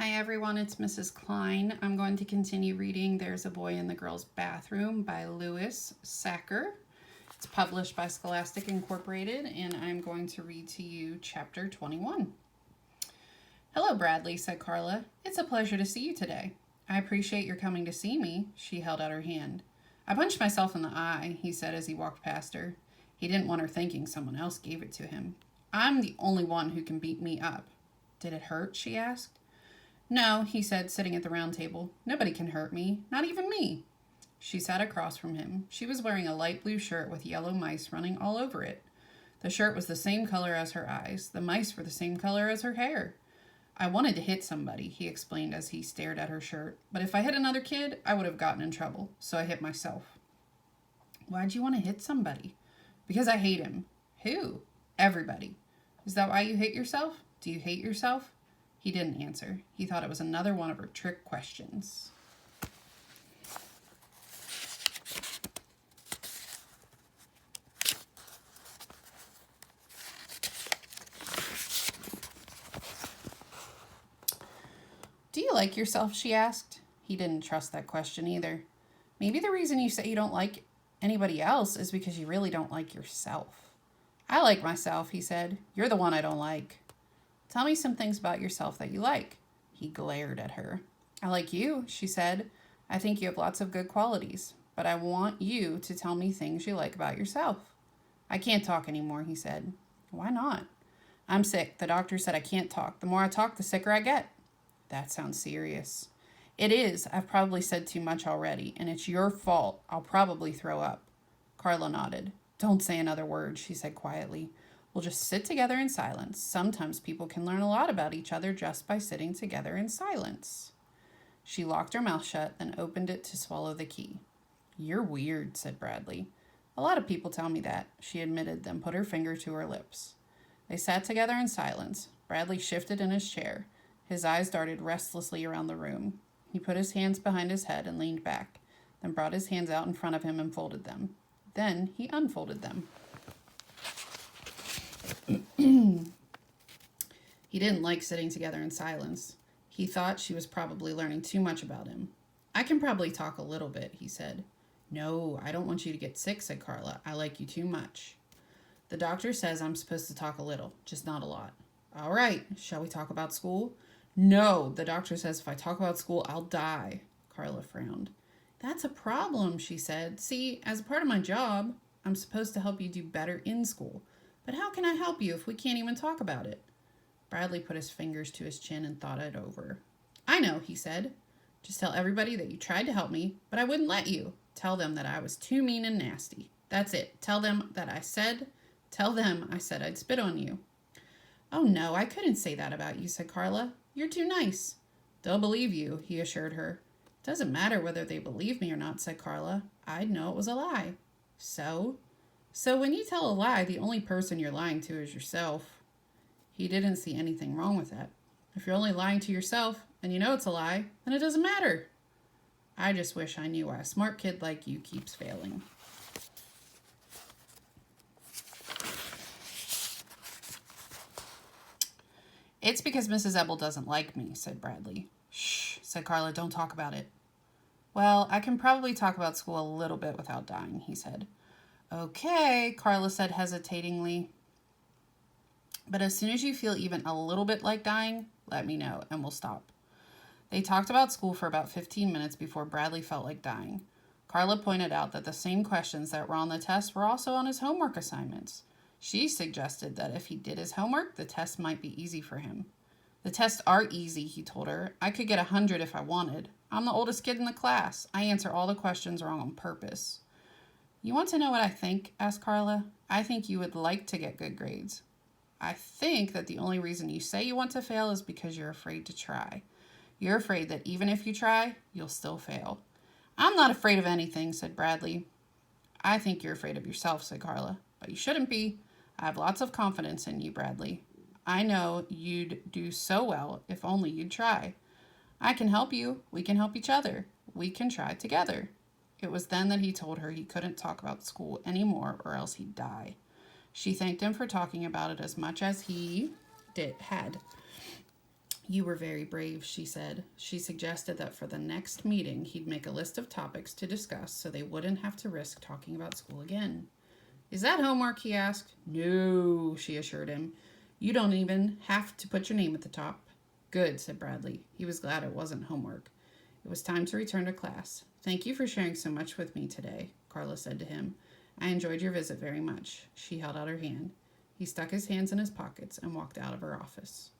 Hi everyone, it's Mrs. Klein. I'm going to continue reading There's a Boy in the Girl's Bathroom by Louis Sachar. It's published by Scholastic Incorporated, and I'm going to read to you chapter 21. Hello, Bradley, said Carla. It's a pleasure to see you today. I appreciate your coming to see me. She held out her hand. I punched myself in the eye, he said as he walked past her. He didn't want her thinking someone else gave it to him. I'm the only one who can beat me up. Did it hurt? She asked. No, he said, sitting at the round table. Nobody can hurt me, not even me. She sat across from him. She was wearing a light blue shirt with yellow mice running all over it. The shirt was the same color as her eyes. The mice were the same color as her hair. I wanted to hit somebody, he explained as he stared at her shirt. But if I hit another kid, I would have gotten in trouble, so I hit myself. Why'd you want to hit somebody? Because I hate him. Who? Everybody. Is that why you hate yourself? Do you hate yourself? He didn't answer. He thought it was another one of her trick questions. Do you like yourself? She asked. He didn't trust that question either. Maybe the reason you say you don't like anybody else is because you really don't like yourself. I like myself, he said. You're the one I don't like. Tell me some things about yourself that you like. He glared at her. I like you, she said. I think you have lots of good qualities, but I want you to tell me things you like about yourself. I can't talk anymore, he said. Why not? I'm sick. The doctor said I can't talk. The more I talk, the sicker I get. That sounds serious. It is. I've probably said too much already, and it's your fault. I'll probably throw up. Carla nodded. Don't say another word, she said quietly. We'll just sit together in silence. Sometimes people can learn a lot about each other just by sitting together in silence. She locked her mouth shut, then opened it to swallow the key. You're weird, said Bradley. A lot of people tell me that, she admitted, then put her finger to her lips. They sat together in silence. Bradley shifted in his chair. His eyes darted restlessly around the room. He put his hands behind his head and leaned back, then brought his hands out in front of him and folded them. Then he unfolded them. He didn't like sitting together in silence. He thought she was probably learning too much about him. I can probably talk a little bit, he said. No, I don't want you to get sick, said Carla. I like you too much. The doctor says I'm supposed to talk a little, just not a lot. All right, shall we talk about school? No, the doctor says if I talk about school, I'll die. Carla frowned. That's a problem, she said. See, as a part of my job, I'm supposed to help you do better in school. But how can I help you if we can't even talk about it? Bradley put his fingers to his chin and thought it over. I know, he said. Just tell everybody that you tried to help me, but I wouldn't let you. Tell them that I was too mean and nasty. That's it. Tell them I said I'd spit on you. Oh no, I couldn't say that about you, said Carla. You're too nice. They'll believe you, he assured her. Doesn't matter whether they believe me or not, said Carla. I'd know it was a lie. So when you tell a lie, the only person you're lying to is yourself. He didn't see anything wrong with that. If you're only lying to yourself and you know it's a lie, then it doesn't matter. I just wish I knew why a smart kid like you keeps failing. It's because Mrs. Ebel doesn't like me, said Bradley. Shh, said Carla, don't talk about it. Well, I can probably talk about school a little bit without dying, he said. Okay, Carla said hesitatingly. But as soon as you feel even a little bit like dying, let me know and we'll stop. They talked about school for about 15 minutes before Bradley felt like dying. Carla pointed out that the same questions that were on the test were also on his homework assignments. She suggested that if he did his homework, the test might be easy for him. The tests are easy, he told her. I could get 100 if I wanted. I'm the oldest kid in the class. I answer all the questions wrong on purpose. You want to know what I think? Asked Carla. I think you would like to get good grades. I think that the only reason you say you want to fail is because you're afraid to try. You're afraid that even if you try, you'll still fail. I'm not afraid of anything, said Bradley. I think you're afraid of yourself, said Carla. But you shouldn't be. I have lots of confidence in you, Bradley. I know you'd do so well if only you'd try. I can help you. We can help each other. We can try together. It was then that he told her he couldn't talk about school anymore or else he'd die. She thanked him for talking about it as much as he had. You were very brave, she said. She suggested that for the next meeting, he'd make a list of topics to discuss so they wouldn't have to risk talking about school again. Is that homework? He asked. No, she assured him. You don't even have to put your name at the top. Good, said Bradley. He was glad it wasn't homework. It was time to return to class. Thank you for sharing so much with me today, Carla said to him. I enjoyed your visit very much. She held out her hand. He stuck his hands in his pockets and walked out of her office.